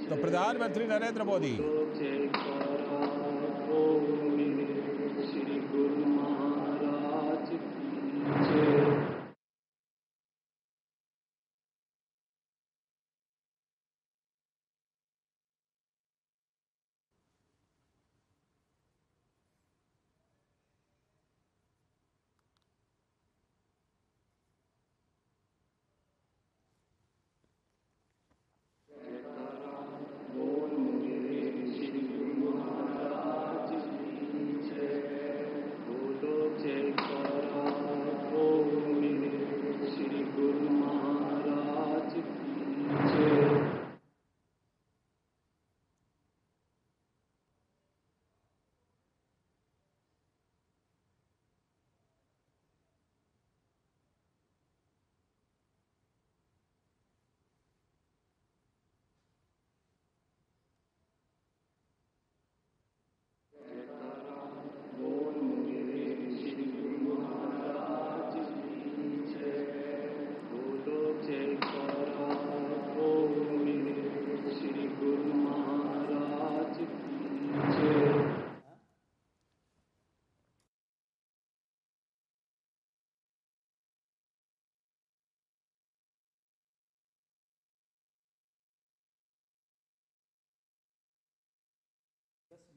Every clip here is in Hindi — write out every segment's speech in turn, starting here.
तो प्रधानमंत्री नरेंद्र मोदी श्री गुरु महाराज की जय। श्री गुरु महाराज की जय। श्री गुरु महाराज की जय।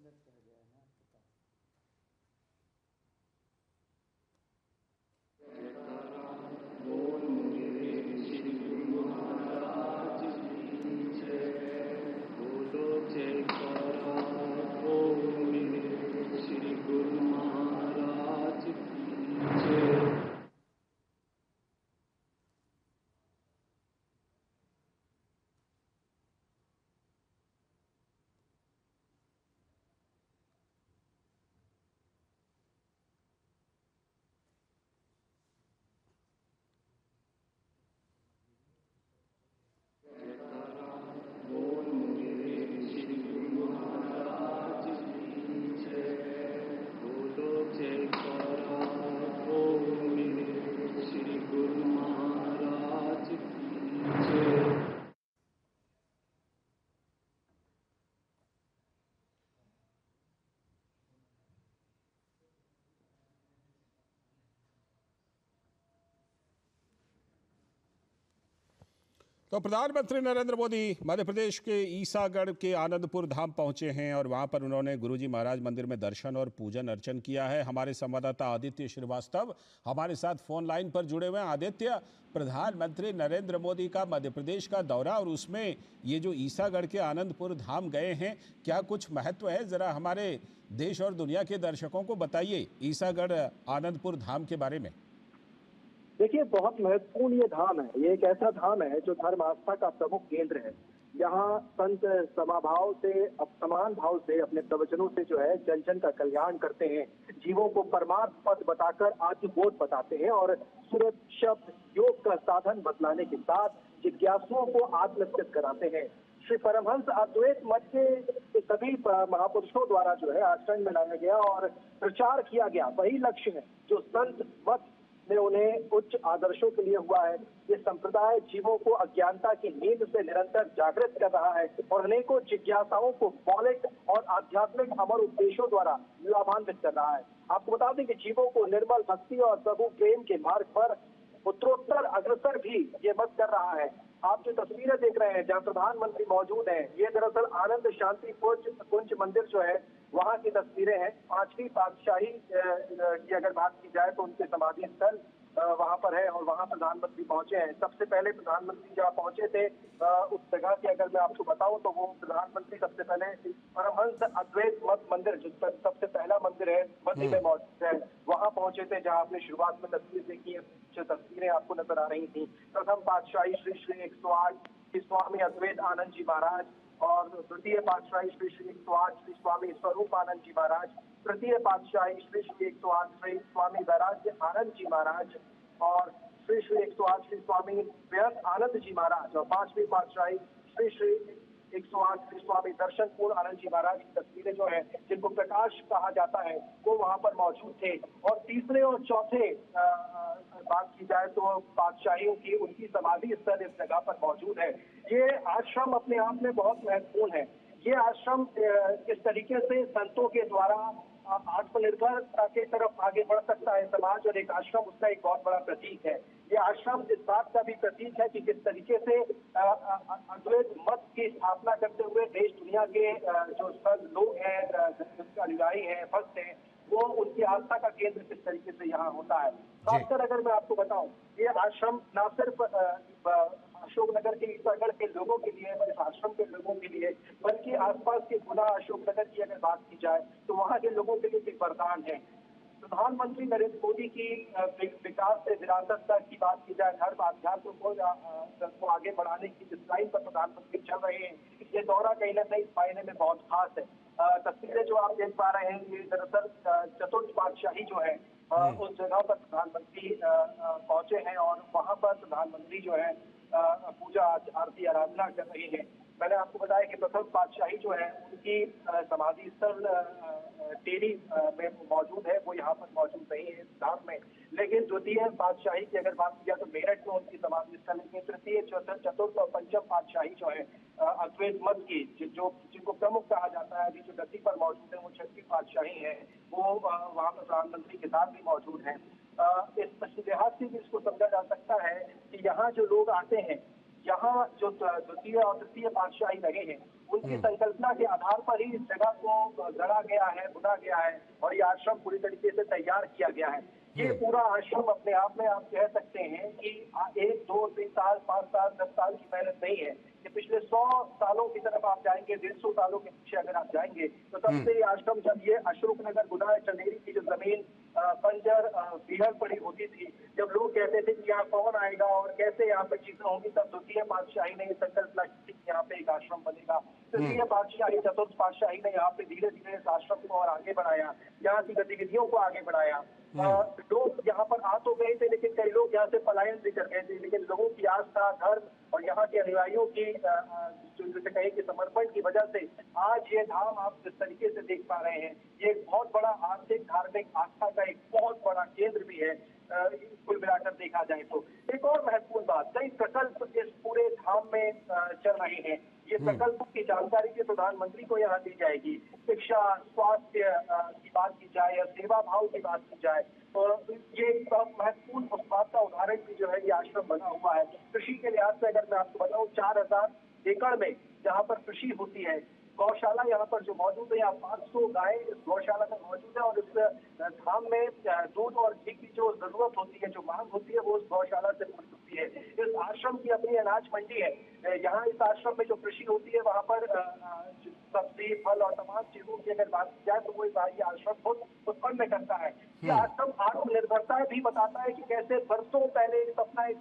श्री गुरु महाराज की जय। श्री गुरु महाराज की जय। तो प्रधानमंत्री नरेंद्र मोदी मध्य प्रदेश के ईसागढ़ के आनंदपुर धाम पहुंचे हैं और वहां पर उन्होंने गुरुजी महाराज मंदिर में दर्शन और पूजन अर्चन किया है। हमारे संवाददाता आदित्य श्रीवास्तव हमारे साथ फोन लाइन पर जुड़े हुए हैं। आदित्य, प्रधानमंत्री नरेंद्र मोदी का मध्य प्रदेश का दौरा और उसमें ये जो ईसागढ़ के आनंदपुर धाम गए हैं, क्या कुछ महत्व है? जरा हमारे देश और दुनिया के दर्शकों को बताइए ईसागढ़ आनंदपुर धाम के बारे में। देखिए, बहुत महत्वपूर्ण ये धाम है। ये एक ऐसा धाम है जो धर्म आस्था का प्रमुख केंद्र है। यहाँ संत समाभाव से, समान भाव से अपने प्रवचनों से जो है जन जन का कल्याण करते हैं, जीवों को परमार्थ पथ बताकर आत्मबोध बताते हैं और सूरत शब्द योग का साधन बतलाने के साथ जिज्ञासुओं को आत्मस्थित कराते हैं। श्री परमहंस अद्वैत मत के सभी महापुरुषों द्वारा जो है आचरण में लाया गया और प्रचार किया गया वही लक्ष्य है जो संत मत में उन्हें उच्च आदर्शों के लिए हुआ है। ये संप्रदाय जीवों को अज्ञानता की नींद से निरंतर जागृत कर रहा है और अनेकों जिज्ञासाओं को मौलिक और आध्यात्मिक अमर उद्देश्यों द्वारा लाभान्वित कर रहा है। आपको बता दें कि जीवों को निर्मल भक्ति और प्रभु प्रेम के मार्ग पर उत्तरोत्तर अग्रसर भी ये मत कर रहा है। आप जो तस्वीरें देख रहे हैं जहाँ प्रधानमंत्री मौजूद हैं, ये दरअसल आनंद शांति कुंज मंदिर जो है वहाँ की तस्वीरें हैं। 5वीं पातशाही की अगर बात की जाए तो उनके समाधि स्थल वहाँ पर है और वहाँ प्रधानमंत्री पहुंचे हैं। सबसे पहले प्रधानमंत्री जहाँ पहुंचे थे उस जगह की अगर मैं आपको बताऊं तो वो प्रधानमंत्री सबसे पहले परमहंस अद्वैत मत मंदिर, जिस पर सबसे पहला मंदिर है मध्य में मौजूद है, वहाँ पहुंचे थे जहाँ आपने शुरुआत में तस्वीर देखी है। जो तस्वीरें आपको नजर आ रही थी, प्रथम पातशाही श्री श्री 108 श्री स्वामी अद्वैत आनंद जी महाराज और द्वितीय पातशाही श्री श्री 108 श्री स्वामी स्वरूप आनंद जी महाराज, तृतीय पातशाही श्री श्री 108 श्री स्वामी वैराग्य आनंद जी महाराज और श्री श्री 108 श्री स्वामी व्यंत आनंद जी महाराज और 5वीं पातशाही श्री श्री 108 श्री स्वामी दर्शन पूर्ण आनंद जी महाराज की तस्वीरें जो है, जिनको प्रकाश कहा जाता है, वो वहां पर मौजूद थे। और तीसरे और चौथे बात की जाए तो पातशाहियों की उनकी समाधि स्थल इस जगह पर मौजूद है। ये आश्रम अपने आप में बहुत महत्वपूर्ण है। ये आश्रम किस तरीके से संतों के द्वारा आत्मनिर्भरता की तरफ आगे बढ़ सकता है समाज, और एक आश्रम उसका एक बहुत बड़ा प्रतीक है। ये आश्रम इस बात का भी प्रतीक है कि किस तरीके से अद्वैत मत की स्थापना करते हुए देश दुनिया के जो सब लोग हैं, अनुयायी हैं, भक्त हैं, वो उनकी आस्था का केंद्र किस तरीके से यहाँ होता है। खासकर अगर मैं आपको बताऊं, ये आश्रम न सिर्फ अशोकनगर के ईसागढ़ के लोगों के लिए, इस आश्रम के लोगों के लिए, बल्कि आसपास के गुना अशोकनगर की अगर बात की जाए तो वहाँ के लोगों के लिए एक वरदान है। प्रधानमंत्री नरेंद्र मोदी की विकास से विरासत तक की बात की जाए, धर्म अध्यात्म को आगे बढ़ाने की जिस लाइन पर प्रधानमंत्री चल रहे हैं, ये दौरा कहीं ना कहीं इस मायने में बहुत खास है। तस्वीरें जो आप देख पा रहे हैं, ये दरअसल चतुर्थ पातशाही जो है उस जगह पर प्रधानमंत्री पहुंचे हैं, और वहां पर प्रधानमंत्री जो है पूजा आरती आराधना कर रहे हैं। मैंने आपको बताया कि प्रथम पातशाही जो है उनकी समाधि स्थल टेरी में मौजूद है, वो यहाँ पर मौजूद नहीं है इस धाम में। लेकिन द्वितीय पातशाही की अगर बात की जाए तो मेरठ में उनकी समाधि स्थल है। तृतीय चतुर्थ और पंचम पातशाही जो है अद्वैत मत की, जो जिनको प्रमुख कहा जाता है, अभी जो गद्दी पर मौजूद है वो छठी पातशाही है, वो वहाँ पर प्रधानमंत्री के साथ भी मौजूद है। इस लिहाज से भी इसको समझा जा सकता है कि यहाँ जो लोग आते हैं, यहाँ जो द्वितीय और तृतीय पातशाही रहे हैं, उनकी संकल्पना के आधार पर ही इस जगह को गढ़ा गया है, बुना गया है, और ये आश्रम पूरी तरीके से तैयार किया गया है। ये पूरा आश्रम अपने आप में आप कह सकते हैं कि 1, 2, 3 साल, 5 साल, 10 साल की मेहनत नहीं है। ये पिछले 100 सालों की तरफ आप जाएंगे, 150 सालों के पीछे अगर आप जाएंगे, तो तब से ये आश्रम, जब ये अशोकनगर गुना चंदेरी की जो जमीन बंजर बिहड़ पड़ी होती थी, जब लोग कहते थे कि यहाँ कौन आएगा और कैसे यहाँ पर चीजें होंगी, तब द्वितीय पातशाही ने संकल्पना की कि यहाँ पे एक आश्रम बनेगा। तृतीय पातशाही, चतुर्थ पातशाही ने यहाँ पे धीरे धीरे इस आश्रम को और आगे बढ़ाया, यहाँ की गतिविधियों को आगे बढ़ाया। लोग यहाँ पर आ तो गए थे, लेकिन कई लोग यहाँ से पलायन भी कर गए थे, लेकिन लोगों की आस्था, धर्म और यहाँ के अनुयायियों की जैसे कहे कि समर्पण की वजह से आज ये धाम आप जिस तरीके से देख पा रहे हैं, ये एक बहुत बड़ा आर्थिक धार्मिक आस्था का एक बहुत बड़ा केंद्र भी है। कुल मिलाकर देखा जाए तो एक और महत्वपूर्ण बात, कई प्रकल्प इस पूरे धाम में चल रहे हैं। ये प्रकल्पों की जानकारी भी प्रधानमंत्री को यहाँ दी जाएगी। शिक्षा, स्वास्थ्य की बात की जाए या सेवा भाव की बात की जाए, तो ये एक महत्वपूर्ण उस बात का उदाहरण भी जो है ये आश्रम बना हुआ है। कृषि के लिहाज से अगर मैं आपको बताऊं, 4000 एकड़ में जहाँ पर कृषि होती है, गौशाला यहाँ पर जो मौजूद है, यहाँ 500 गाय इस गौशाला में मौजूद है, और इस धाम में दूध और घी की जो जरूरत होती है, जो मांग होती है, वो उस गौशाला से पूरी होती है। इस आश्रम की अपनी अनाज मंडी है। यहाँ इस आश्रम में जो कृषि होती है, वहाँ पर सब्जी, फल और तमाम चीजों की अगर बात की जाए तो वो ये आश्रम खुद उत्पन्न करता है। ये आश्रम आत्मनिर्भरता भी बताता है कि कैसे बरसों पहले सपना एक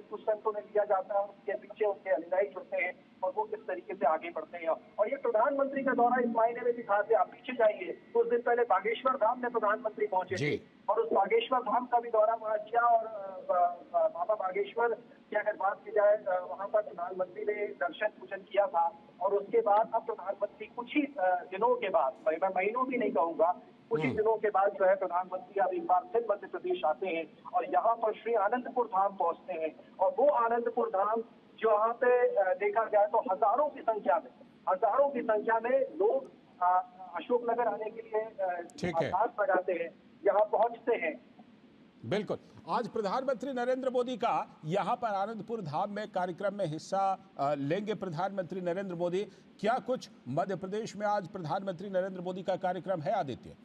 कुछ संतों ने लिया जाता है, उसके पीछे उनके अनुयायी जुड़ते हैं और वो किस तरीके से आगे बढ़ते हैं। और ये प्रधानमंत्री का दौरा इस मायने में भी खास है। आप पीछे जाइए, कुछ दिन पहले बागेश्वर धाम में प्रधानमंत्री पहुंचे थे, और उस बागेश्वर धाम का भी दौरा वहाँ किया, और बाबा बागेश्वर की अगर बात की जाए, वहाँ पर प्रधानमंत्री ने दर्शन पूजन किया था। और उसके बाद अब प्रधानमंत्री कुछ ही दिनों के बाद, मैं महीनों भी नहीं कहूँगा, कुछ ही दिनों के बाद जो है प्रधानमंत्री अब एक बार फिर मध्य प्रदेश आते हैं और यहाँ पर श्री आनंदपुर धाम पहुंचते हैं। और वो आनंदपुर धाम जो यहाँ पे देखा जाए तो हजारों की संख्या में लोग अशोकनगर आने के लिए आस लगाते हैं, यहाँ पहुंचते हैं। बिल्कुल। आज प्रधानमंत्री नरेंद्र मोदी का यहाँ पर आनंदपुर धाम में कार्यक्रम में हिस्सा लेंगे प्रधानमंत्री नरेंद्र मोदी। क्या कुछ मध्य प्रदेश में आज प्रधानमंत्री नरेंद्र मोदी का कार्यक्रम है आदित्य?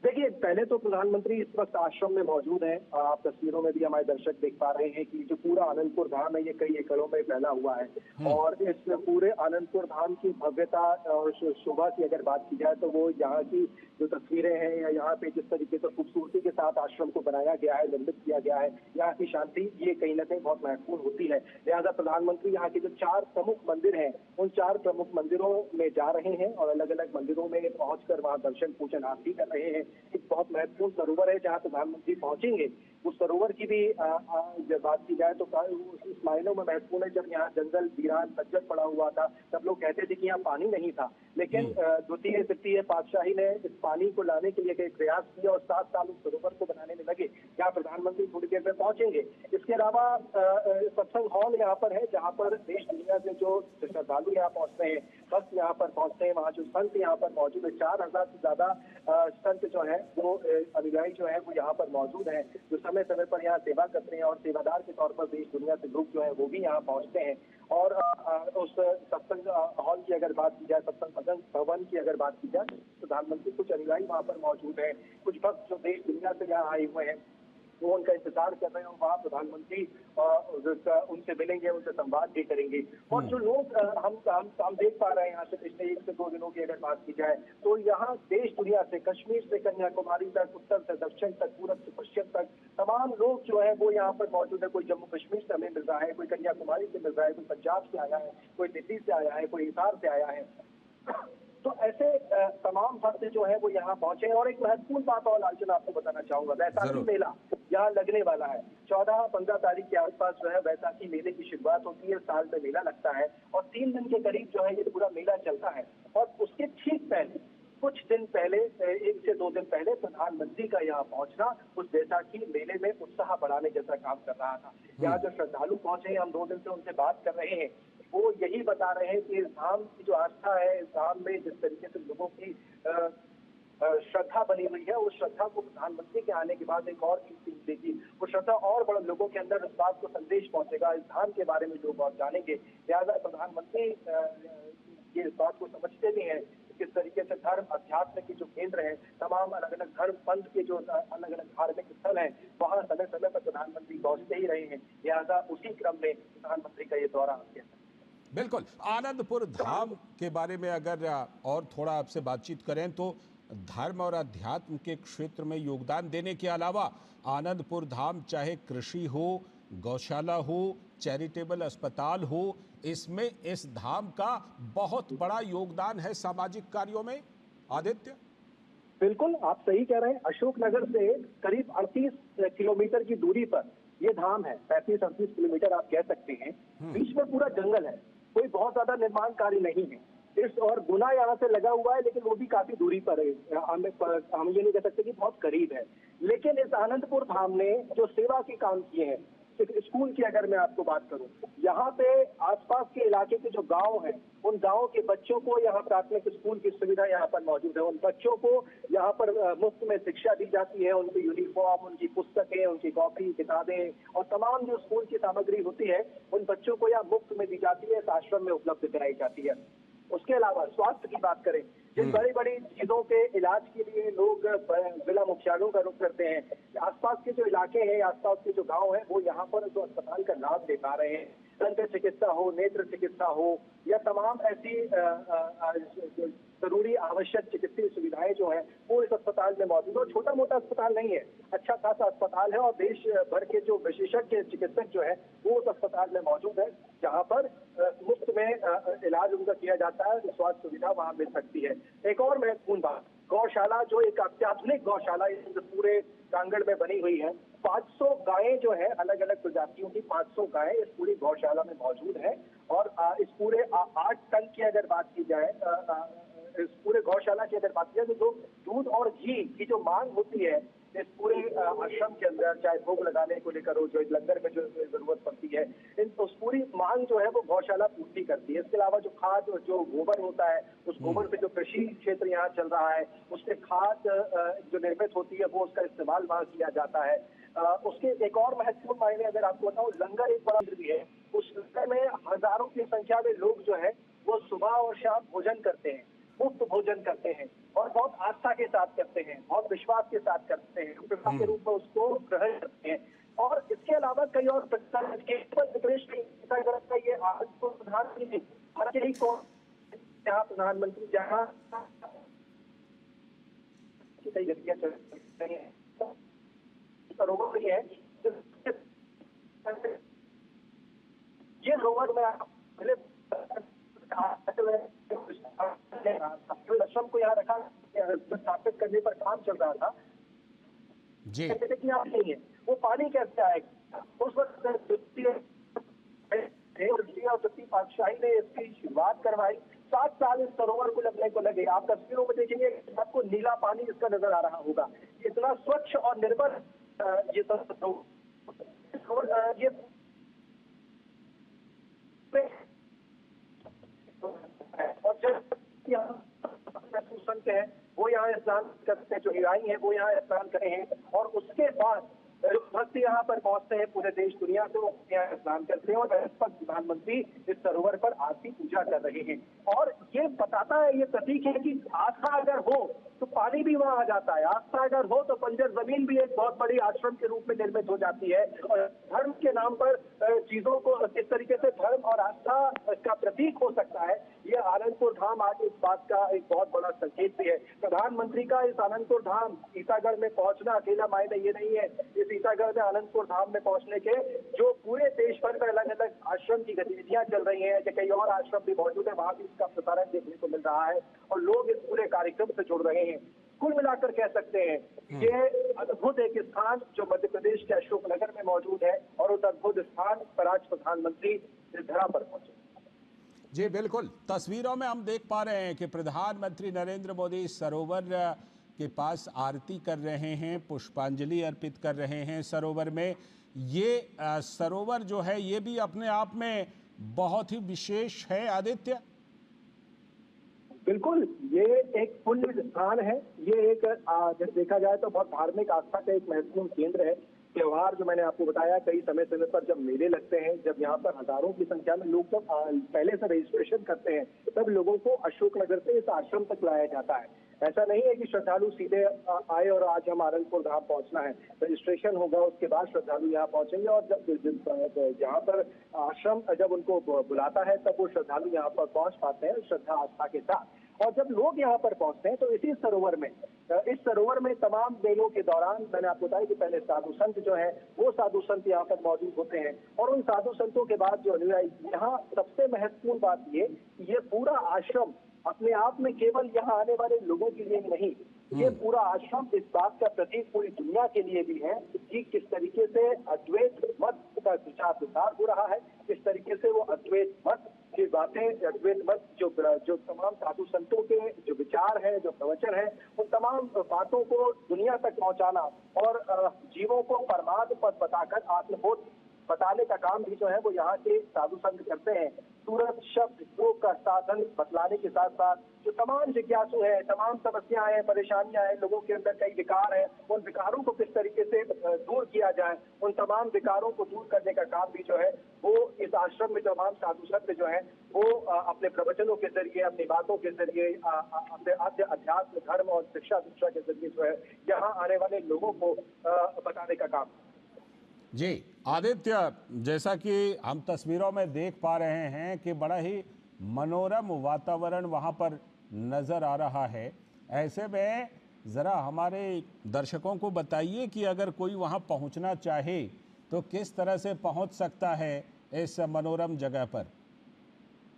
देखिए, पहले तो प्रधानमंत्री इस वक्त आश्रम में मौजूद हैं। आप तस्वीरों में भी हमारे दर्शक देख पा रहे हैं कि जो पूरा आनंदपुर धाम है ये कई एकड़ों में फैला हुआ है, और इस पूरे आनंदपुर धाम की भव्यता और शोभा की अगर बात की जाए तो वो यहाँ की जो तस्वीरें हैं या यहाँ पे जिस तरीके से खूबसूरती के साथ आश्रम को बनाया गया है, निर्मित किया गया है, यहाँ की शांति ये कहीं ना कहीं बहुत महत्वपूर्ण होती है। लिहाजा प्रधानमंत्री यहाँ के जो 4 प्रमुख मंदिर हैं, उन 4 प्रमुख मंदिरों में जा रहे हैं और अलग अलग मंदिरों में पहुंचकर वहाँ दर्शन पूजन आरती कर रहे हैं। एक बहुत महत्वपूर्ण सरोवर है जहाँ प्रधानमंत्री पहुंचेंगे, उस सरोवर की भी जब बात की जाए तो इस मायनों में महत्वपूर्ण है। जब यहाँ जंगल वीरान बंजर पड़ा हुआ था, तब लोग कहते थे कि यहाँ पानी नहीं था, लेकिन द्वितीय तृतीय पातशाही ने इस पानी को लाने के लिए कई प्रयास किया और 7 साल उस सरोवर को बनाने में लगे। यहाँ प्रधानमंत्री थोड़ी देर में पहुंचेंगे। इसके अलावा सत्संग हॉल यहाँ पर है, जहाँ पर देश दुनिया से जो श्रद्धालु यहाँ पहुंचते हैं, भक्त यहाँ पर पहुंचते हैं, वहाँ जो संत यहाँ पर मौजूद है, 4000 से ज्यादा संत जो है वो अनुयायी जो है वो यहाँ पर मौजूद है, जो समय समय पर यहाँ सेवा करते हैं और सेवादार के तौर पर देश दुनिया से लोग जो है वो भी यहाँ पहुंचते हैं। और उस सत्संग हॉल की अगर बात की जाए, सत्संग भवन की अगर बात की जाए, प्रधानमंत्री कुछ अनुयायी वहाँ पर मौजूद है, कुछ भक्त जो देश दुनिया से यहाँ आए हुए हैं वो उनका इंतजार कर रहे हैं और वहाँ प्रधानमंत्री उनसे मिलेंगे, उनसे संवाद भी करेंगे। और जो लोग हम देख पा रहे हैं यहाँ से पिछले 1 से 2 दिनों की अगर बात की जाए तो यहाँ देश दुनिया से, कश्मीर से कन्याकुमारी तक, उत्तर से दक्षिण तक, पूरब से पश्चिम तक तमाम लोग जो है वो यहाँ पर मौजूद है। कोई जम्मू कश्मीर से हमें मिल रहा है, कोई कन्याकुमारी से मिल रहा है, कोई पंजाब से आया है, कोई दिल्ली से आया है, कोई हिसार से आया है। तो ऐसे तमाम भक्त जो है वो यहाँ पहुंचे। और एक महत्वपूर्ण बात और लालचन आपको बताना चाहूंगा, वैसाखी मेला यहाँ लगने वाला है। 14-15 तारीख के आसपास जो है वैसाखी मेले की शुरुआत होती है, साल में मेला लगता है और 3 दिन के करीब जो है ये पूरा मेला चलता है। और उसके ठीक पहले, कुछ दिन पहले, 1 से 2 दिन पहले प्रधानमंत्री का यहाँ पहुंचना उस वैसाखी मेले में उत्साह बढ़ाने जैसा काम कर रहा था। यहाँ जो श्रद्धालु पहुंचे हैं, हम 2 दिन से उनसे बात कर रहे हैं, वो यही बता रहे हैं कि इस धाम की जो आस्था है, इस धाम में जिस तरीके से लोगों की श्रद्धा बनी हुई है, उस श्रद्धा को प्रधानमंत्री के आने के बाद एक और चीज देगी, वो श्रद्धा और बड़े लोगों के अंदर इस बात को संदेश पहुंचेगा, इस धाम के बारे में लोग और जानेंगे। लिहाजा प्रधानमंत्री ये इस बात को समझते भी हैं किस तरीके से धर्म अध्यात्म के जो केंद्र है, तमाम अलग अलग धर्म पंथ के जो अलग अलग धार्मिक स्थल हैं, वहाँ समय समय पर प्रधानमंत्री पहुंचते ही रहे हैं। लिहाजा उसी क्रम में प्रधानमंत्री का ये दौरा आ गया। बिल्कुल। आनंदपुर धाम के बारे में अगर और थोड़ा आपसे बातचीत करें तो धर्म और अध्यात्म के क्षेत्र में योगदान देने के अलावा आनंदपुर धाम चाहे कृषि हो, गौशाला हो, चैरिटेबल अस्पताल हो, इसमें इस धाम का बहुत बड़ा योगदान है सामाजिक कार्यों में। आदित्य, बिल्कुल आप सही कह रहे हैं। अशोकनगर से करीब 38 किलोमीटर की दूरी पर ये धाम है, 35-38 किलोमीटर आप कह सकते हैं। बीच में पूरा जंगल है, कोई बहुत ज्यादा निर्माण कार्य नहीं है। इस और गुना यहाँ से लगा हुआ है, लेकिन वो भी काफी दूरी पर है, हम ये नहीं कह सकते कि बहुत करीब है। लेकिन इस आनंदपुर धाम ने जो सेवा के काम किए हैं, स्कूल की अगर मैं आपको बात करूं, यहाँ पे आसपास के इलाके के जो गांव हैं, उन गांवों के बच्चों को यहाँ प्राथमिक स्कूल की सुविधा यहाँ पर मौजूद है। उन बच्चों को यहाँ पर मुफ्त में शिक्षा दी जाती है, उनकी यूनिफॉर्म, उनकी पुस्तकें, उनकी कॉपी किताबें और तमाम जो स्कूल की सामग्री होती है उन बच्चों को यहाँ मुफ्त में दी जाती है, इस आश्रम में उपलब्ध कराई जाती है। उसके अलावा स्वास्थ्य की बात करें, जिन बड़ी बड़ी चीजों के इलाज के लिए लोग जिला मुख्यालयों का रुख करते हैं, आसपास के जो इलाके हैं, आसपास के जो गांव हैं, वो यहाँ पर जो अस्पताल का लाभ ले पा रहे हैं। दंत चिकित्सा हो, नेत्र चिकित्सा हो या तमाम ऐसी जरूरी आवश्यक चिकित्सीय सुविधाएं जो है वो इस अस्पताल में मौजूद है। और छोटा मोटा अस्पताल नहीं है, अच्छा खासा अस्पताल है और देश भर के जो विशेषज्ञ चिकित्सक जो है वो उस अस्पताल में मौजूद है, जहाँ पर मुफ्त में इलाज उनका किया जाता है, स्वास्थ्य सुविधा वहाँ मिल सकती है। एक और महत्वपूर्ण बात, गौशाला जो एक अत्याधुनिक गौशाला इस पूरे प्रांगण में बनी हुई है। 500 गायें जो है, अलग अलग प्रजातियों की 500 गायें इस पूरी गौशाला में मौजूद है। और इस पूरे 8 टन की अगर बात की जाए, इस पूरे गौशाला की अगर बात की जाए, तो जो दूध और घी की जो मांग होती है इस पूरे आश्रम के अंदर, चाहे भोग लगाने को लेकर हो, जो लंगर में जो जरूरत पड़ती है, उस पूरी मांग जो है वो गौशाला पूर्ति करती है। इसके अलावा जो खाद, जो गोबर होता है, उस गोबर से जो कृषि क्षेत्र यहाँ चल रहा है, उससे खाद जो निर्मित होती है वो उसका इस्तेमाल वहाँ किया जाता है। उसके एक और महत्वपूर्ण मायने अगर आपको बताऊं, लंगर एक बड़ा भी है। उस लंगर में हजारों की संख्या में लोग जो है वो सुबह और शाम भोजन करते हैं, मुफ्त भोजन करते हैं और बहुत आस्था के साथ करते हैं, बहुत विश्वास के साथ करते हैं, कृपा के रूप में उसको ग्रहण करते हैं। और इसके अलावा कई और ये आज को प्रधानमंत्री हर ही को जहाँ प्रधानमंत्री जहाँ कई गतियां चल रही है, रोवर है ये रोवर में पहले आश्रम को यहाँ रखा, स्थापित करने पर काम चल रहा था जी, कि आप नहीं है वो पानी कैसे आएगा? उस वक्त और द्वितीय पातशाही ने इसकी शुरुआत करवाई। 7 साल इस सरोवर को लगने को लगे। आप तस्वीरों में देखेंगे आपको नीला पानी इसका नजर आ रहा होगा। इतना स्वच्छ और निर्मल ये ये और जब यहाँ संत हैं वो यहाँ स्नान करते हैं, जो हिराई हैं वो यहाँ स्नान करे हैं, और उसके बाद जो भक्त यहाँ पर पहुंचते हैं पूरे देश दुनिया से, वो यहाँ स्नान करते हैं और प्रधानमंत्री इस सरोवर पर आरती पूजा कर रहे हैं। और ये बताता है, ये प्रतीक है कि आस्था अगर हो तो पानी भी वहां आ जाता है, आस्था अगर हो तो बंजर जमीन भी एक बहुत बड़ी आश्रम के रूप में निर्मित हो जाती है। और धर्म के नाम पर चीजों को किस तरीके से धर्म और आस्था का प्रतीक हो सकता है, ये आनंदपुर धाम आज इस बात का एक बहुत बड़ा संकेत भी है। प्रधानमंत्री का इस आनंदपुर धाम ईसागढ़ में पहुंचना अकेला मायने ये नहीं है। इस ईसागढ़ में आनंदपुर धाम में पहुंचने के जो पूरे देश भर में अलग अलग आश्रम की गतिविधियां चल रही हैं, कई और आश्रम भी मौजूद है, वहां भी इसका प्रसारण देखने को मिल रहा है और लोग इस पूरे कार्यक्रम से जुड़ रहे हैं। कुल मिलाकर कह सकते हैं ये अद्भुत एक स्थान जो मध्य प्रदेश के अशोकनगर में मौजूद है, और उस अद्भुत स्थान पर आज प्रधानमंत्री इस धरा पर पहुंचे। जी बिल्कुल, तस्वीरों में हम देख पा रहे हैं कि प्रधानमंत्री नरेंद्र मोदी सरोवर के पास आरती कर रहे हैं, पुष्पांजलि अर्पित कर रहे हैं सरोवर में। ये सरोवर जो है ये भी अपने आप में बहुत ही विशेष है आदित्य। बिल्कुल, ये एक पुण्य स्थान है। ये एक जब देखा जाए तो बहुत धार्मिक आस्था का एक महत्वपूर्ण केंद्र है। त्योहार जो मैंने आपको बताया, कई समय समय पर जब मेले लगते हैं, जब यहाँ पर हजारों की संख्या में लोग जब पहले से रजिस्ट्रेशन करते हैं, तब लोगों को अशोकनगर से इस आश्रम तक लाया जाता है। ऐसा नहीं है कि श्रद्धालु सीधे आए और आज हम आनंदपुर धाम पहुंचना है। रजिस्ट्रेशन होगा, उसके बाद श्रद्धालु यहाँ पहुंचेंगे, और जब यहाँ पर आश्रम जब उनको बुलाता है तब वो श्रद्धालु यहाँ पर पहुंच पाते हैं श्रद्धा आस्था के साथ। और जब लोग यहाँ पर पहुंचते हैं तो इसी सरोवर में, इस सरोवर में तमाम मेलों के दौरान मैंने आपको बताया कि पहले साधु संत जो है वो साधु संत यहाँ पर मौजूद होते हैं, और उन साधु संतों के बाद जो अनुयायी, यहाँ सबसे महत्वपूर्ण बात ये पूरा आश्रम अपने आप में केवल यहाँ आने वाले लोगों के लिए नहीं, ये पूरा आश्रम इस बात का प्रतीक पूरी दुनिया के लिए भी है कि किस तरीके से अद्वैत मत का विचार प्रसार हो रहा है, किस तरीके से वो अद्वैत मत की बातें, अद्वैत मत जो तमाम साधु संतों के जो विचार हैं, जो प्रवचन हैं, उन तमाम बातों को दुनिया तक पहुंचाना और जीवों को परमार्थ पद बताकर आत्मबोध बताने का काम भी जो है वो यहाँ के साधु संत करते हैं। सूरत शब्द योग का साधन बतलाने के साथ साथ जो तमाम जिज्ञासु है, तमाम समस्याएं हैं, परेशानियां हैं, लोगों के अंदर कई विकार हैं, उन विकारों को किस तरीके से दूर किया जाए, उन तमाम विकारों को दूर करने का काम भी जो है वो इस आश्रम में तमाम साधु संत जो है वो अपने प्रवचनों के जरिए, अपनी बातों के जरिए, अपने अध्यात्म, धर्म और शिक्षा दीक्षा के जरिए जो है यहाँ आने वाले लोगों को बताने का काम। जी आदित्य, जैसा कि हम तस्वीरों में देख पा रहे हैं कि बड़ा ही मनोरम वातावरण वहां पर नजर आ रहा है, ऐसे में ज़रा हमारे दर्शकों को बताइए कि अगर कोई वहां पहुंचना चाहे तो किस तरह से पहुंच सकता है इस मनोरम जगह पर।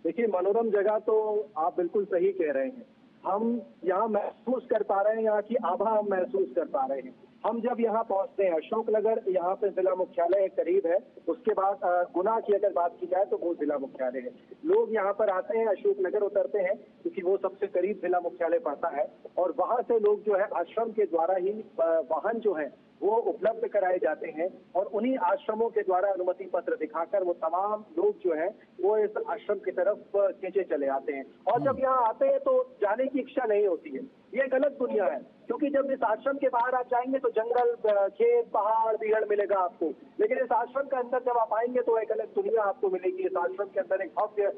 देखिए, मनोरम जगह तो आप बिल्कुल सही कह रहे हैं। हम यहाँ महसूस कर पा रहे हैं, यहाँ की आभा हम महसूस कर पा रहे हैं। हम जब यहाँ पहुँचते हैं, अशोकनगर यहाँ पे जिला मुख्यालय करीब है, उसके बाद गुना की अगर बात की जाए तो वो जिला मुख्यालय है। लोग यहाँ पर आते हैं, अशोकनगर उतरते हैं क्योंकि वो सबसे करीब जिला मुख्यालय पड़ता है, और वहाँ से लोग जो है आश्रम के द्वारा ही वाहन जो है वो उपलब्ध कराए जाते हैं, और उन्हीं आश्रमों के द्वारा अनुमति पत्र दिखाकर वो तमाम लोग जो हैं वो इस आश्रम की तरफ खींचे चले आते हैं। और जब यहाँ आते हैं तो जाने की इच्छा नहीं होती है। ये एक अलग दुनिया है, क्योंकि जब इस आश्रम के बाहर आप जाएंगे तो जंगल, खेत, पहाड़, बिहड़ मिलेगा आपको, लेकिन इस आश्रम के अंदर जब आप आएंगे तो एक अलग दुनिया आपको मिलेगी। इस आश्रम के अंदर एक भव्य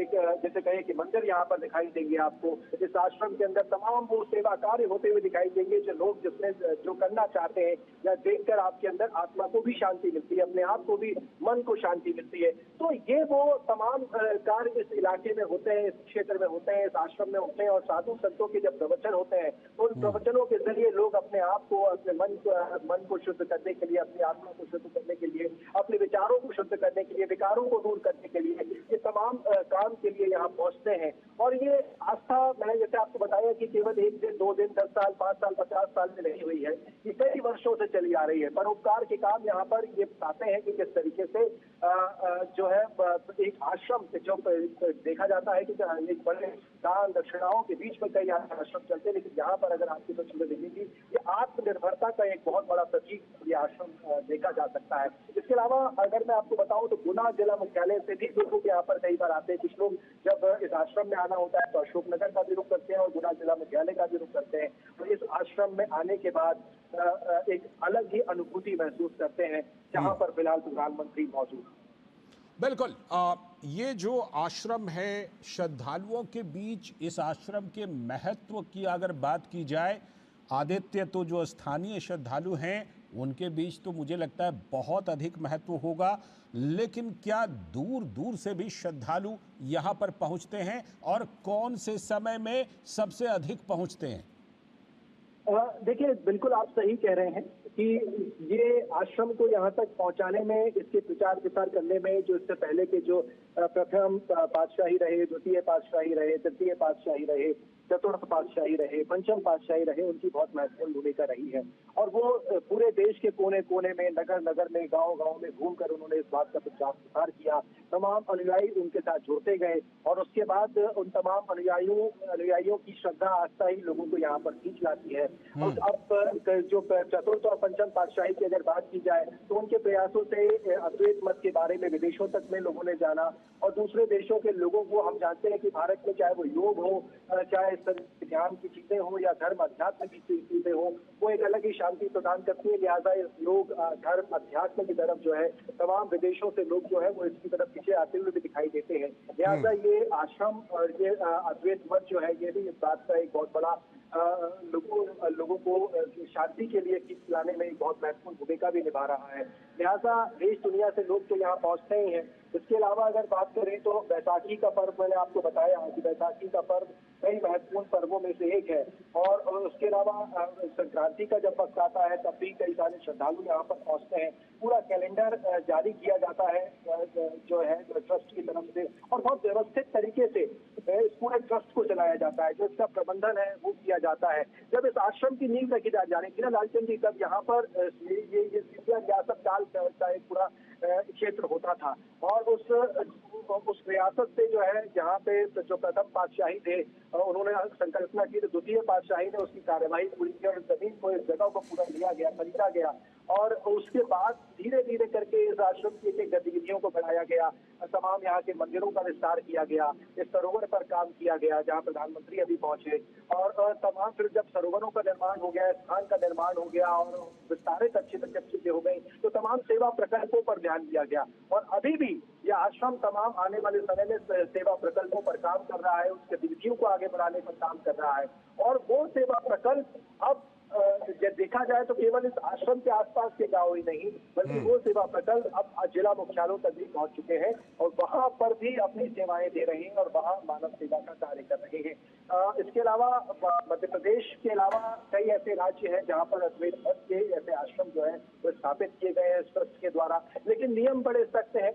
एक जैसे कहे कि मंदिर यहाँ पर दिखाई देंगे आपको। इस आश्रम के अंदर तमाम वो सेवा कार्य होते हुए दिखाई देंगे जो लोग जिसमें जो करना चाहते हैं, या देखकर आपके अंदर आत्मा को भी शांति मिलती है, अपने आप को भी, मन को शांति मिलती है। तो ये वो तमाम कार्य इस इलाके में होते हैं, इस क्षेत्र में होते हैं, इस आश्रम में होते हैं, और साधु संतों के जब प्रवचन होते हैं तो उन प्रवचनों के जरिए लोग अपने आप को, अपने मन को शुद्ध करने के लिए, अपनी आत्मा को शुद्ध करने के लिए, अपने विचारों को शुद्ध करने के लिए, विकारों को दूर करने के लिए, ये तमाम काम के लिए यहाँ पहुंचते हैं। और ये आस्था, मैंने जैसे आपको बताया कि केवल 1 दिन, 2 दिन, 10 साल, 5 साल, 50 साल में नहीं हुई है, ये कई वर्षों से चली आ रही है। परोपकार के काम यहाँ पर ये बताते हैं कि किस तरीके से जो है एक आश्रम से जो देखा जाता है कि एक बड़े दान दक्षिणाओं के बीच में कई आश्रम चलते हैं, लेकिन यहाँ पर अगर आपकी तस्वीरें देखेंगी, ये आत्मनिर्भरता का एक बहुत बड़ा प्रतीक ये आश्रम देखा जा सकता है। इसके अलावा अगर मैं आपको बताऊं तो गुना जिला मुख्यालय से भी लोग यहाँ पर कई बार आते हैं। कुछ लोग जब इस आश्रम में आना होता है तो अशोकनगर का भी रुख करते हैं और गुना जिला मुख्यालय का भी रुख करते हैं। तो इस आश्रम में आने के बाद एक अलग ही अनुभूति महसूस करते हैं, जहां पर फिलहाल प्रधानमंत्री मौजूद हैं। बिल्कुल। ये जो आश्रम है, श्रद्धालुओं के बीच इस आश्रम के महत्व की अगर बात की जाए, आदित्य तो जो स्थानीय श्रद्धालु हैं उनके बीच तो मुझे लगता है बहुत अधिक महत्व होगा, लेकिन क्या दूर दूर से भी श्रद्धालु यहाँ पर पहुँचते हैं और कौन से समय में सबसे अधिक पहुँचते हैं? देखिए, बिल्कुल आप सही कह रहे हैं कि ये आश्रम को यहाँ तक पहुँचाने में, इसके प्रचार प्रसार करने में जो इससे पहले के जो प्रथम पातशाही रहे, द्वितीय पातशाही रहे, तृतीय पातशाही रहे, चतुर्थ पातशाही रहे, पंचम पातशाही रहे, उनकी बहुत महत्वपूर्ण भूमिका रही है। और वो पूरे देश के कोने कोने में, नगर नगर में, गांव गांव में घूमकर उन्होंने इस बात का प्रचार प्रसार किया। तमाम अनुयायी उनके साथ जुड़ते गए और उसके बाद उन तमाम अनुयायियों की श्रद्धा आस्था ही लोगों को यहाँ पर खींच लाती है। और अब जो चतुर्थ और पंचम पातशाही की अगर बात की जाए तो उनके प्रयासों से अद्वैत मत के बारे में विदेशों तक में लोगों ने जाना और दूसरे देशों के लोगों को, हम जानते हैं कि भारत में चाहे वो योग हो, चाहे ध्यान की चीजें हो या धर्म अध्यात्म की चीजें हो, वो एक अलग ही शांति प्रदान करती है। लिहाजा योग धर्म अध्यात्म की तरफ जो है तमाम विदेशों से लोग जो है वो इसकी तरफ पीछे आते हुए भी दिखाई देते हैं। लिहाजा ये आश्रम और ये अद्वैत मत जो है, ये भी इस बात का एक बहुत बड़ा लोगों को शांति के लिए खींच लाने में एक बहुत महत्वपूर्ण भूमिका भी निभा रहा है। लिहाजा देश दुनिया से लोग तो यहाँ पहुँचते ही हैं। इसके अलावा अगर बात करें तो बैसाखी का पर्व, मैंने आपको बताया कि बैसाखी का पर्व कई महत्वपूर्ण पर्वों में से एक है। और उसके अलावा संक्रांति का जब वक्त आता है तब भी कई सारे श्रद्धालु यहाँ पर पहुँचते हैं। पूरा कैलेंडर जारी किया जाता है जो है ट्रस्ट की तरफ से, और बहुत व्यवस्थित तरीके से इस पूरे ट्रस्ट को चलाया जाता है। जो इसका प्रबंधन है वो किया जाता है। जब इस आश्रम की नींव रखी जा रही थी ना लालचंद जी, तब यहाँ पर ये रियासत काल का एक पूरा क्षेत्र होता था और उस रियासत से जो है यहाँ पे जो प्रथम पातशाही थे उन्होंने संकल्पना की, तो द्वितीय पातशाही ने उसकी कार्यवाही पूरी की और जमीन को, इस जगह को पूरा लिया गया, खरीदा गया और उसके बाद धीरे धीरे करके इस आश्रम की गतिविधियों को बढ़ाया गया। तमाम यहाँ के मंदिरों का विस्तार किया गया, इस सरोवर पर काम किया गया जहाँ प्रधानमंत्री अभी पहुंचे और तमाम फिर जब सरोवरों का निर्माण हो गया, स्थान का निर्माण हो गया और विस्तारित अच्छी जब चीजें हो गई तो तमाम सेवा प्रकल्पों पर ध्यान दिया गया। और अभी भी यह आश्रम तमाम आने वाले समय में सेवा प्रकल्पों पर काम कर रहा है, उस गतिविधियों को आगे बढ़ाने पर काम कर रहा है। और वो सेवा प्रकल्प अब जब देखा जाए तो केवल इस आश्रम के आसपास के गांव ही नहीं, बल्कि वो सेवा प्रकल्प अब जिला मुख्यालयों तक भी पहुंच चुके हैं और वहां पर भी अपनी सेवाएं दे रहे हैं और वहां मानव सेवा का कार्य कर रहे हैं। इसके अलावा मध्य प्रदेश के अलावा कई ऐसे राज्य हैं जहां पर अद्वैत मत के ऐसे आश्रम जो है वो स्थापित किए गए हैं ट्रस्ट के द्वारा, लेकिन नियम बड़े सख्त हैं।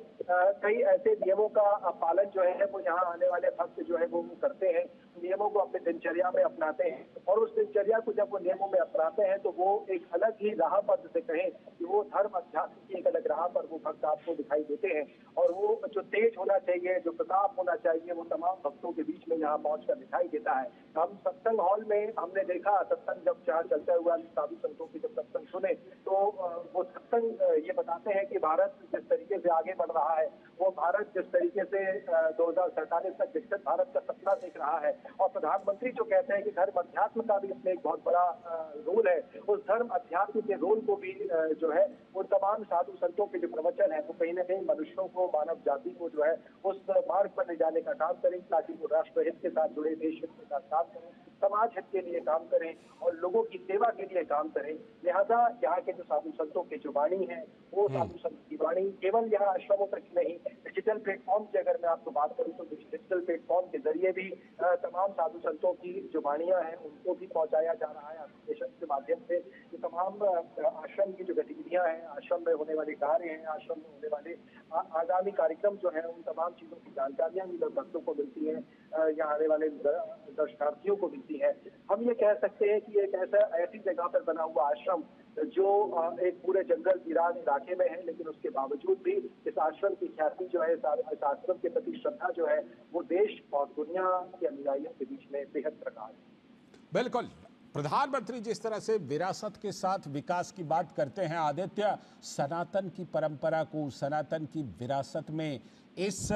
कई ऐसे नियमों का पालन जो है वो यहाँ आने वाले भक्त जो है वो करते हैं, नियमों को अपने दिनचर्या में अपनाते हैं और उस दिनचर्या को जब वो नियमों में अपनाते हैं तो वो एक अलग ही राह पर, जैसे कहें कि वो धर्म अध्यात्म की एक अलग राह पर वो भक्त आपको दिखाई देते हैं। और वो जो तेज होना चाहिए, जो प्रताप होना चाहिए, वो तमाम भक्तों के बीच में यहाँ पहुंचकर दिखाई देता है। हम सत्संग हॉल में हमने देखा, सत्संग जब जहाँ चलता हुआ साधु संतों के जब सत्संग सुने तो वो सत्संग ये बताते हैं कि भारत जिस तरीके से आगे बढ़ रहा है, वो भारत जिस तरीके से 2047 तक विकसित भारत का सपना देख रहा है और प्रधानमंत्री जो कहते हैं कि धर्म अध्यात्म का भी इसमें एक बहुत बड़ा रोल है, उस धर्म अध्यात्म के रोल को भी जो है वो तमाम साधु संतों के जो प्रवचन है वो कहीं ना कहीं मनुष्यों को, मानव जाति को जो है उस मार्ग पर ले जाने का काम करें ताकि वो राष्ट्र हित के साथ जुड़े, देश हित के साथ काम करें, समाज हित के लिए काम करें और लोगों की सेवा के लिए काम करें। लिहाजा यहाँ के जो साधु संतों की जो वाणी है वो साधु संत की वाणी केवल यहाँ आश्रमों तक नहीं, डिजिटल प्लेटफॉर्म की अगर मैं आपको बात करूँ तो डिजिटल प्लेटफॉर्म के जरिए भी तमाम साधु संतों की जो वाणियां हैं उनको भी पहुंचाया जा रहा है एप्लीकेशन के माध्यम से। ये तमाम आश्रम की जो गतिविधियां हैं, आश्रम में होने वाले कार्य हैं, आश्रम में होने वाले आगामी कार्यक्रम जो है, उन तमाम चीजों की जानकारियां भी भक्तों को मिलती हैं, यहाँ आने वाले दर्शनार्थियों को मिलती है। हम ये कह सकते हैं कि एक ऐसी जगह पर बना हुआ आश्रम जो एक पूरे जंगल वीरान इलाके में है, लेकिन उसके बावजूद भी इस आश्रम की ख्याति जो है, इस आश्रम के प्रति श्रद्धा जो है, वो देश और दुनिया के अनुयायियों के बीच में बेहद प्रगाढ़ है। बिल्कुल। प्रधानमंत्री जिस तरह से विरासत के साथ विकास की बात करते हैं आदित्य, सनातन की परंपरा को, सनातन की विरासत में इस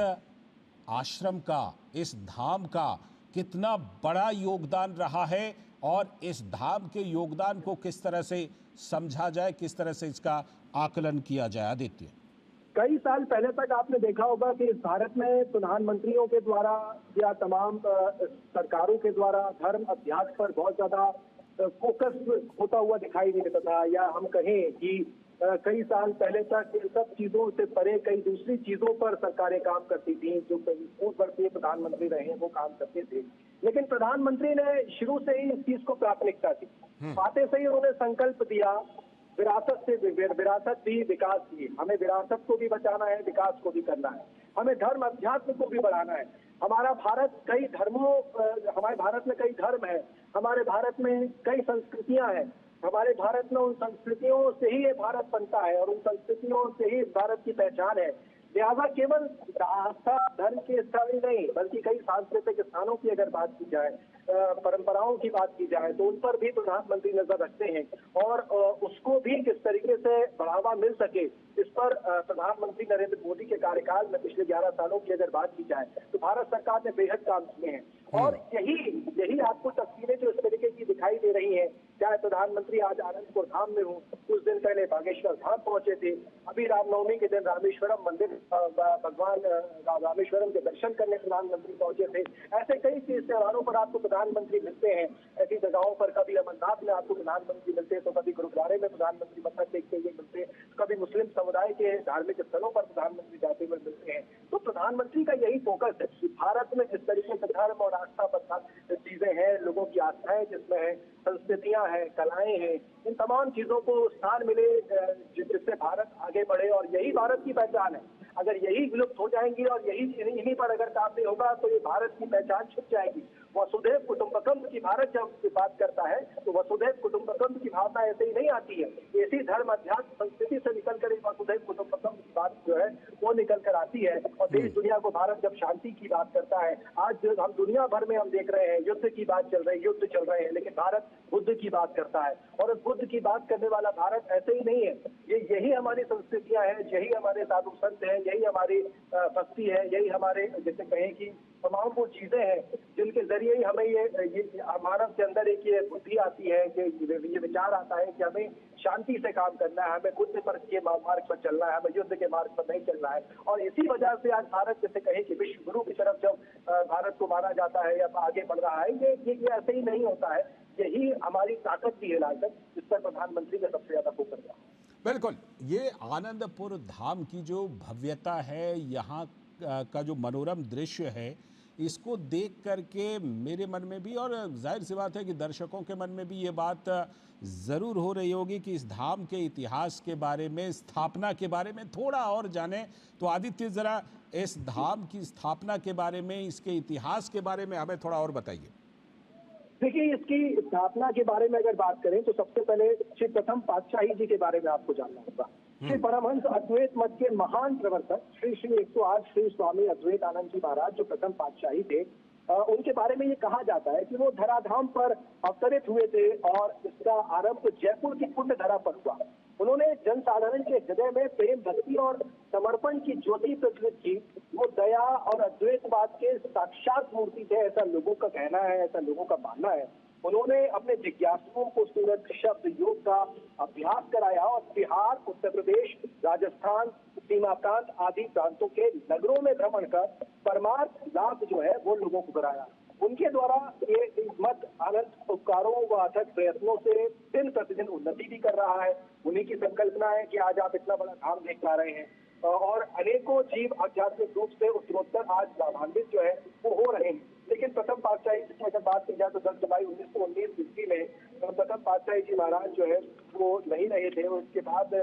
आश्रम का, इस धाम का कितना बड़ा योगदान रहा है और इस धाम के योगदान को किस तरह से समझा जाए, किस तरह से इसका आकलन किया जाए आदित्य? कई साल पहले तक आपने देखा होगा कि इस भारत में प्रधानमंत्रियों के द्वारा या तमाम सरकारों के द्वारा धर्म अध्यात्म पर बहुत ज्यादा फोकस होता हुआ दिखाई नहीं देता था, या हम कहें कि कई साल पहले तक इन सब चीजों से परे कई दूसरी चीजों पर सरकारें काम करती थी, जो कई वर्षीय प्रधानमंत्री रहे हैं वो काम करते थे। लेकिन प्रधानमंत्री ने शुरू से ही इस चीज को प्राथमिकता दी, आते से ही उन्होंने संकल्प दिया विरासत से विरासत भी विकास भी। हमें विरासत को भी बचाना है, विकास को भी करना है, हमें धर्म अध्यात्म को भी बढ़ाना है। हमारा भारत कई धर्मों, हमारे भारत में कई धर्म है, हमारे भारत में कई संस्कृतियां हैं, हमारे भारत में उन संस्कृतियों से ही ये भारत बनता है और उन संस्कृतियों से ही इस भारत की पहचान है। लिहाजा केवल आस्था धर्म के स्थल ही नहीं, बल्कि कई सांस्कृतिक स्थानों की अगर बात की जाए, परंपराओं की बात की जाए, तो उन पर भी प्रधानमंत्री नजर रखते हैं और उसको भी किस तरीके से बढ़ावा मिल सके, इस पर प्रधानमंत्री नरेंद्र मोदी के कार्यकाल में पिछले 11 सालों की अगर बात की जाए तो भारत सरकार ने बेहद काम किए हैं। और यही आपको तस्वीरें जो इस तरीके की दिखाई दे रही हैं, चाहे प्रधानमंत्री आज आनंदपुर धाम में हो, कुछ दिन पहले बागेश्वर धाम पहुंचे थे, अभी रामनवमी के दिन रामेश्वरम मंदिर भगवान रामेश्वरम के दर्शन करने प्रधानमंत्री पहुंचे थे। ऐसे कई त्योहारों पर आपको प्रधानमंत्री मिलते हैं, ऐसी जगहों पर कभी अमरनाथ में आपको प्रधानमंत्री मिलते हैं, तो कभी गुरुद्वारे में प्रधानमंत्री मत्था टेकते हुए मिलते हैं, कभी मुस्लिम समुदाय के धार्मिक स्थलों पर प्रधानमंत्री जाते हुए मिलते हैं। तो प्रधानमंत्री का यही फोकस है कि भारत में जिस तरीके से धर्म और आस्था पर चीजें हैं, लोगों की आस्थाएं जिसमें है, संस्कृतियां हैं, कलाएं हैं, इन तमाम चीजों को स्थान मिले जिससे भारत आगे बढ़े, और यही भारत की पहचान है। अगर यही विलुप्त हो जाएंगी और इन्हीं पर अगर काम नहीं होगा तो ये भारत की पहचान छुप जाएगी। वसुधैव कुटुंबकम की भारत जब बात करता है तो वसुधैव कुटुंबकम की भावना ऐसे ही नहीं आती है, ऐसी धर्म अध्यात्म संस्कृति से निकल कर वसुधैव कुटुंबकम की बात जो है वो निकल कर आती है। और देश दुनिया को भारत जब शांति की बात करता है, आज हम दुनिया भर में हम देख रहे हैं युद्ध की बात चल रही है, युद्ध चल रहे हैं, लेकिन भारत बुद्ध की बात करता है। और उस बुद्ध की बात करने वाला भारत ऐसे ही नहीं है, यही हमारी संस्कृतियां हैं, यही हमारे साधु संत हैं, यही हमारी भक्ति है, यही हमारे जैसे कहें कि तमाम वो चीजें हैं जिनके जरिए ही हमें ये मानव के अंदर एक ये बुद्धि आती है कि ये विचार आता है कि हमें शांति से काम करना है, हमें बुद्ध पर के मार्ग पर चलना है, हमें युद्ध के मार्ग पर नहीं चलना है। और इसी वजह से आज भारत जैसे कहें कि विश्व गुरु की तरफ जब भारत को माना जाता है या आगे बढ़ रहा है, ये ऐसे ही नहीं होता है, यही हमारी ताकत भी है लागत, जिस पर प्रधानमंत्री का सबसे ज्यादा फोकस है। बिल्कुल, ये आनंदपुर धाम की जो भव्यता है, यहाँ का जो मनोरम दृश्य है, इसको देख करके मेरे मन में भी, और जाहिर सी बात है कि दर्शकों के मन में भी ये बात ज़रूर हो रही होगी कि इस धाम के इतिहास के बारे में, स्थापना के बारे में थोड़ा और जानें। तो आदित्य, ज़रा इस धाम की स्थापना के बारे में, इसके इतिहास के बारे में हमें थोड़ा और बताइए। देखिए, इसकी स्थापना के बारे में अगर बात करें तो सबसे पहले श्री प्रथम पातशाही जी के बारे में आपको जानना होगा। श्री परमहंस अद्वैत मत के महान प्रवर्तक श्री 108 श्री स्वामी अद्वैत आनंद जी महाराज जो प्रथम पातशाही थे, उनके बारे में ये कहा जाता है कि वो धराधाम पर अवतरित हुए थे और इसका आरंभ जयपुर की पुण्य धरा पर हुआ। उन्होंने जनसाधारण के हृदय में प्रेम, भक्ति और समर्पण की ज्योति प्रज्वलित की। वो दया और अद्वैतवाद के साक्षात मूर्ति थे, ऐसा लोगों का कहना है, ऐसा लोगों का मानना है। उन्होंने अपने जिज्ञासुओं को सूरज शब्द योग का अभ्यास कराया और बिहार, उत्तर प्रदेश, राजस्थान, सीमा प्रांत आदि प्रांतों के नगरों में भ्रमण कर परमार्थ लाभ जो है वो लोगों को कराया। उनके द्वारा ये मत अनंत उपकारों व अथक प्रयत्नों से दिन प्रतिदिन उन्नति भी कर रहा है। उन्हीं की संकल्पना है कि आज आप इतना बड़ा धाम देख पा रहे हैं और अनेकों जीव आध्यात्मिक रूप से उत्तरोत्तर आज लाभान्वित जो है वो हो रहे हैं। लेकिन प्रथम पातशाही की अगर बात की जाए तो 10 जुलाई 1919 ईस्वी में प्रथम पातशाही जी महाराज जो है वो नहीं रहे थे। उसके बाद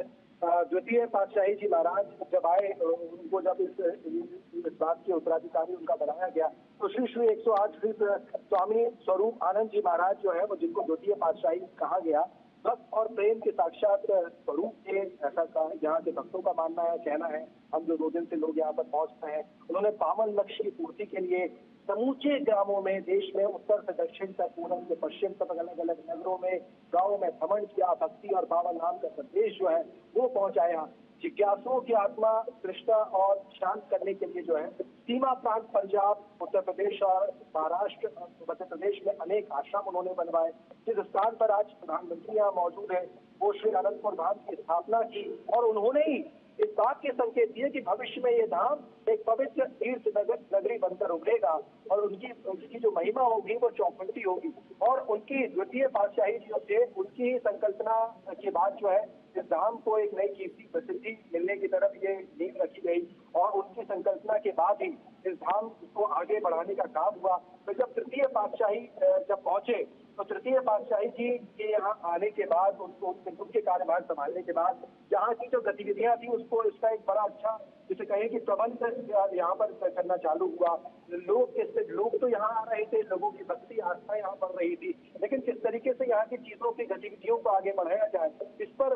द्वितीय पातशाही जी महाराज जब आए, उनको जब इस बात के उत्तराधिकारी उनका बनाया गया तो श्री 108 श्री स्वामी स्वरूप आनंद जी महाराज जो है वो जिनको द्वितीय पातशाही कहा गया, भक्त और प्रेम के साक्षात स्वरूप थे, ऐसा यहाँ के भक्तों का मानना है, कहना है। हम जो 2 दिन से लोग यहाँ पर पहुंच रहे हैं, उन्होंने पावन लक्ष्य की पूर्ति के लिए समूचे ग्रामों में, देश में उत्तर से दक्षिण तक, पूर्व से पश्चिम तक, अलग अलग नगरों में, गांवों में भ्रमण किया। भक्ति और पावन नाम का संदेश जो है वो पहुंचाया। जिज्ञासुओं की आत्मा तृष्णा और शांत करने के लिए जो है सीमा प्रांत पंजाब, उत्तर प्रदेश और महाराष्ट्र, मध्य प्रदेश में अनेक आश्रम उन्होंने बनवाए। जिस स्थान पर आज प्रधानमंत्री यहाँ मौजूद है, वो श्री आनंदपुर धाम की स्थापना की और उन्होंने ही इस बात के संकेत दिए कि भविष्य में ये धाम एक पवित्र तीर्थ नगरी बनकर उभरेगा और उनकी जो महिमा होगी वो चौखंटी होगी। और उनकी द्वितीय पातशाही जो थे, उनकी ही संकल्पना के बाद जो है इस धाम को एक नई कीर्ति प्रसिद्धि मिलने की तरफ ये नींव रखी गई और उनकी संकल्पना के बाद ही इस धाम को आगे बढ़ाने का काम हुआ। तो जब तृतीय पातशाही जब पहुंचे, तो तृतीय पातशाही जी के यहाँ आने के बाद, उनके कार्यभार संभालने के बाद यहाँ की जो गतिविधियां थी उसको, इसका एक बड़ा अच्छा जिसे कहें कि प्रबंध यहाँ पर करना चालू हुआ। लोग तो यहाँ आ रहे थे, लोगों की भक्ति आस्था यहाँ बढ़ रही थी, लेकिन किस तरीके से यहाँ की चीजों की गतिविधियों को आगे बढ़ाया जाए, इस पर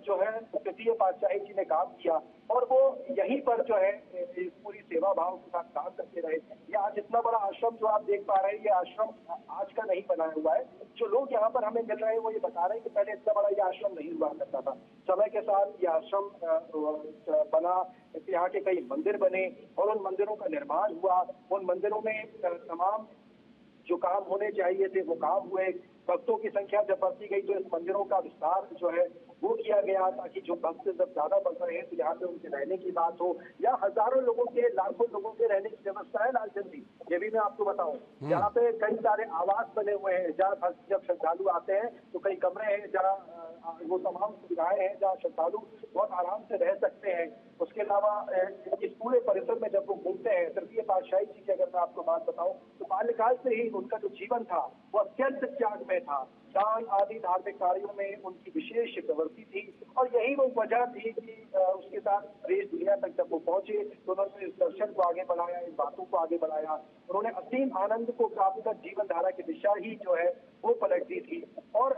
जो है तृतीय पातशाही जी ने काम किया और वो यहीं पर जो है इस पूरी सेवा भाव के साथ काम करते रहे। ये आज इतना बड़ा आश्रम जो आप देख पा रहे हैं, ये आश्रम आज का नहीं बनाया हुआ है। जो लोग यहाँ पर हमें मिल रहे हैं वो ये बता रहे हैं कि पहले इतना बड़ा ये आश्रम नहीं हुआ करता था। समय के साथ ये आश्रम बना, यहाँ के कई मंदिर बने और उन मंदिरों का निर्माण हुआ। उन मंदिरों में तमाम जो काम होने चाहिए थे वो काम हुए। भक्तों की संख्या जब बढ़ती गई तो इस मंदिरों का विस्तार जो है वो किया गया, ताकि जो भक्त जब ज्यादा बढ़ रहे हैं तो यहाँ पे उनके रहने की बात हो, या हजारों लोगों के, लाखों लोगों के रहने की व्यवस्था है लालचंद जी। ये भी मैं आपको बताऊं, यहाँ पे कई सारे आवास बने हुए हैं जहाँ भक्त जब श्रद्धालु आते हैं तो कई कमरे हैं जहाँ वो तमाम सुविधाएं हैं जहाँ श्रद्धालु बहुत आराम से रह सकते हैं। उसके अलावा इस पूरे परिसर में जब वो घूमते हैं, तृतीय पातशाही जी की अगर मैं आपको बात बताऊं तो बाल्यकाल से ही उनका जो जीवन था वो अत्यंत त्यागमय था। दान आदि धार्मिक कार्यों में उनकी विशेष प्रवृत्ति थी और यही वो वजह थी कि उसके साथ देश दुनिया तक जब वो पहुंचे तो उन्होंने इस दर्शन को आगे बढ़ाया, इन बातों को आगे बढ़ाया। उन्होंने असीम आनंद को प्राप्त कर जीवन धारा की दिशा ही जो है वो पलट दी थी। और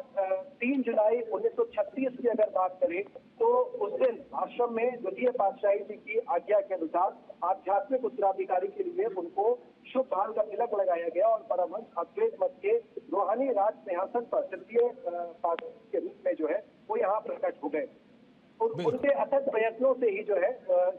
3 जुलाई 1936 की अगर बात करें तो उस दिन आश्रम में द्वितीय पातशाही जी की आज्ञा के अनुसार आध्यात्मिक उत्तराधिकारी के लिए उनको शुभ भाव का तिलक लगाया गया और परमहंस अद्वैत मत के रूहानी राज सिंहासन पर तृतीय पातशाही के रूप में जो है वो यहाँ प्रकट हो गए। उनके अथक प्रयत्नों से ही जो है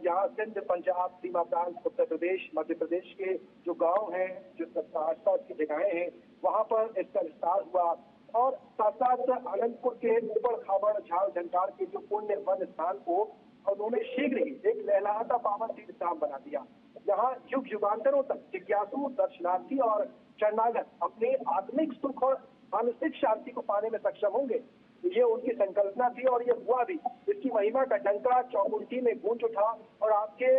यहाँ सिंध, पंजाब, सीमा प्रांत, उत्तर प्रदेश, मध्य प्रदेश के जो गांव हैं, जो आसपास की जगहें हैं, वहां पर इसका विस्तार हुआ। और साथ साथ आनंदपुर के ऊपर खाबड़ झाड़ झंकार के जो पुण्य वन स्थान को उन्होंने शीघ्र ही एक लहलाता पावन तीर्थ धाम बना दिया। यहाँ युग युगांतरों तक जिज्ञासु, दर्शनार्थी और शरणागत अपने आत्मिक सुख और मानसिक शांति को पाने में सक्षम होंगे। ये उनकी संकल्पना थी और ये हुआ भी। इसकी महिमा का डंका चौकुंठी में गूंज उठा और आपके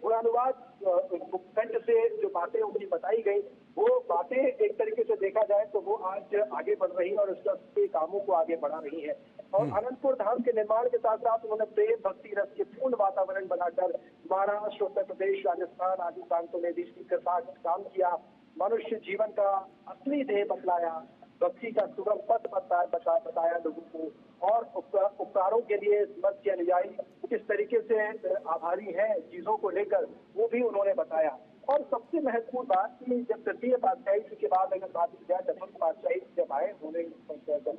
गुणानुवाद कंठ से जो बातें उनकी बताई गई वो बातें एक तरीके से देखा जाए तो वो आज आगे बढ़ रही है और उसके कामों को आगे बढ़ा रही है। और आनंदपुर धाम के निर्माण के साथ साथ उन्होंने प्रेम भक्ति रस के पूर्ण वातावरण बनाकर महाराष्ट्र, उत्तर प्रदेश, राजस्थान आदि प्रांतों में भी इसकी कृपा काम किया। मनुष्य जीवन का असली ध्येय बतलाया, भक्ति का सुगम पथ बताया लोगों को और उपकारों के लिए मत के अनुयायी किस तरीके से आभारी हैं चीजों को लेकर वो भी उन्होंने बताया। और सबसे महत्वपूर्ण बात कि जब तृतीय पातशाही जी के बाद अगर बात की जाए, चतुर्थ पातशाही जी जब आए उन्होंने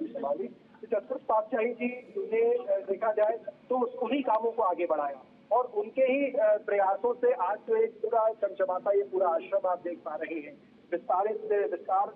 संभाली, तो चतुर्थ पातशाही जी ने देखा जाए तो उन्हीं कामों को आगे बढ़ाया और उनके ही प्रयासों से आज जो एक पूरा चमचमाता ये पूरा आश्रम आप देख पा रहे हैं, विस्तार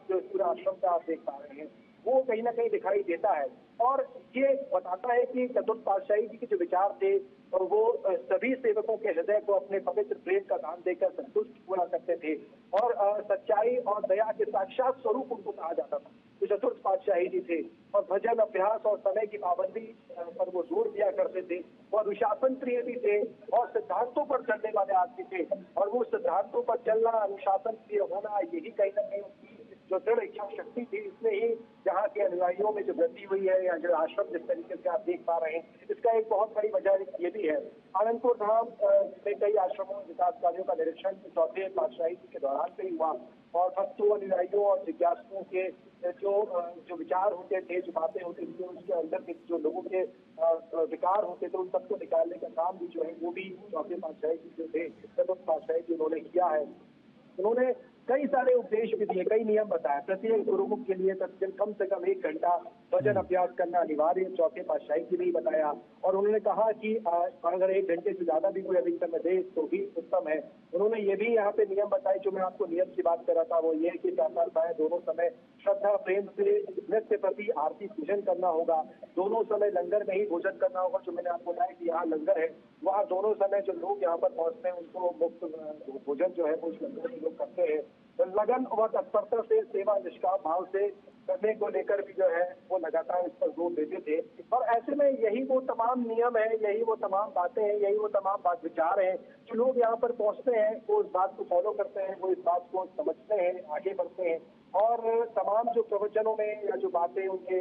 जो पूरा आश्रम का आप देख पा रहे हैं वो कहीं ना कहीं दिखाई देता है। और ये बताता है कि चतुर्थ पातशाही जी के जो विचार थे और वो सभी सेवकों के हृदय को अपने पवित्र प्रेम का दान देकर संतुष्ट पूरा करते थे और सच्चाई और दया के साक्षात स्वरूप उनको कहा जाता था। तो चतुर्थ पातशाही जी थे और भजन, अभ्यास और समय की पाबंदी पर वो जोर दिया करते थे और अनुशासन प्रिय भी थे और सिद्धांतों पर चलने वाले आदमी थे। और वो सिद्धांतों पर चलना, अनुशासन प्रिय होना, यही कहीं ना कहीं जो दृढ़ इच्छा शक्ति थी, इसमें ही यहाँ के अनुयायियों में जो वृद्धि हुई है या जो आश्रम जिस तरीके से आप देख पा रहे हैं, इसका एक बहुत बड़ी वजह ये भी है। आनंदपुर धाम में कई आश्रमों विकास कार्यों का निरीक्षण चौथे पातशाही के दौरान से ही हुआ और भक्तों, अनुयायियों और जिज्ञासुओं के जो विचार होते थे, जो बातें होती थी, उसके अंदर के जो लोगों के विकार होते थे, उन सबको निकालने का काम भी जो है वो भी चौथे पातशाही जी जो थे, चतुर्थ पातशाही जी उन्होंने किया है। उन्होंने कई सारे उपदेश भी दिए, कई नियम बताए। प्रत्येक गुरुमुख के लिए प्रतिदिन कम से कम 1 घंटा भजन अभ्यास करना अनिवार्य चौथे पातशाही जी ने ही बताया। और उन्होंने कहा कि अगर 1 घंटे से ज्यादा भी कोई अधिक समय दे तो भी उत्तम है। उन्होंने ये भी यहाँ पे नियम बताए, जो मैं आपको नियम की बात कर रहा था, वो ये है कि प्रातः सायं दोनों समय श्रद्धा प्रेम से नित्य प्रति आरती पूजन करना होगा। दोनों समय लंगर में ही भोजन करना होगा। जो मैंने आपको बताया कि यहाँ लंगर है, वहाँ दोनों समय जो लोग यहाँ पर पहुंचते हैं उनको मुफ्त भोजन जो है वो उस लंगर में लोग करते हैं। लगन व तत्परता से सेवा निष्काम भाव से करने को लेकर भी जो है वो लगातार इस पर जोर देते थे। और ऐसे में यही वो तमाम नियम है, यही वो तमाम बातें हैं, यही वो तमाम बात विचार हैं जो लोग यहाँ पर पहुंचते हैं, वो इस बात को फॉलो करते हैं, वो इस बात को समझते हैं, आगे बढ़ते हैं। और तमाम जो प्रवचनों में या जो बातें उनके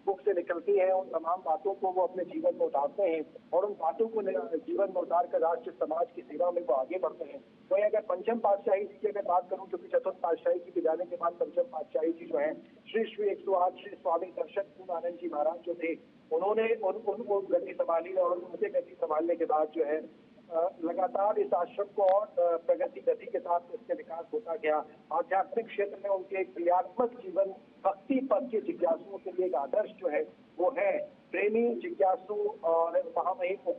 बुक से निकलती हैं, उन तमाम बातों को वो अपने जीवन में उतारते हैं और उन बातों को जीवन में उतार कर राष्ट्र समाज की सेवा में वो आगे बढ़ते हैं। वही अगर पंचम पातशाही जी की अगर बात करूं, क्योंकि चतुर्थ पातशाही जी के जाने के बाद पंचम पातशाही जी जो है श्री श्री 108 श्री स्वामी दर्शन पूर्णानंद जी महाराज जो थे, उन्होंने उनको गति संभाली और उनसे गति संभालने के बाद जो है लगातार इस आश्रम को और प्रगति गति के साथ इसके विकास होता गया। आध्यात्मिक क्षेत्र में उनके एक क्रियात्मक जीवन भक्ति पद के जिज्ञासुओं के लिए एक आदर्श जो है वो है। प्रेमी, जिज्ञासु और महामहिम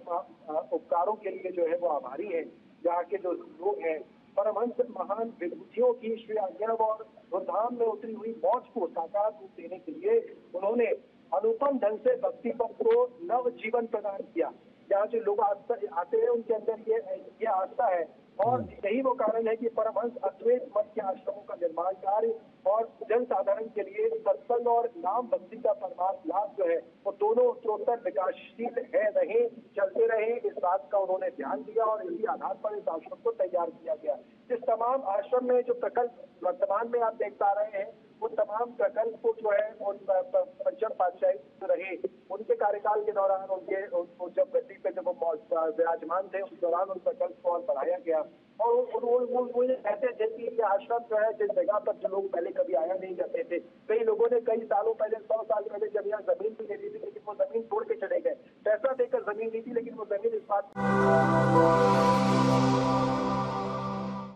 उपकारों के लिए जो है वो आभारी है। यहाँ के जो लोग हैं, परमहंस महान विभूतियों की श्री आज्ञा और धाम में उतरी हुई मौज को साकार रूप देने के लिए उन्होंने अनुपम ढंग से भक्ति पद को नव जीवन प्रदान किया। यहाँ जो लोग आते हैं उनके अंदर ये आस्था है और यही वो कारण है कि परमहंस अद्वैत मत के आश्रमों का निर्माण कार्य और जन साधारण के लिए सत्संग और नाम भक्ति का परमार्थ लाभ जो है वो दोनों उत्तरोत्तर विकासशील है रहे, चलते रहे, इस बात का उन्होंने ध्यान दिया और इसी आधार पर इस आश्रम को तैयार किया गया। इस तमाम आश्रम में जो प्रकल्प वर्तमान में आप देख पा रहे हैं, वो तमाम प्रकल्प को जो है उन पंचम पातशाही रहे उनके कार्यकाल के दौरान उनको जब गद्दी पे जब वो विराजमान थे उस दौरान उन प्रकल्प को और बढ़ाया गया। और वो कहते थे कि ये आश्रम जो है जिस जगह पर जो लोग पहले कभी आया नहीं करते थे, कई लोगों ने कई सालों पहले 100 साल पहले जब यहाँ जमीन भी ले ली थी, लेकिन वो जमीन छोड़ के चले गए। पैसा देकर जमीन ली थी, लेकिन वो जमीन इस बात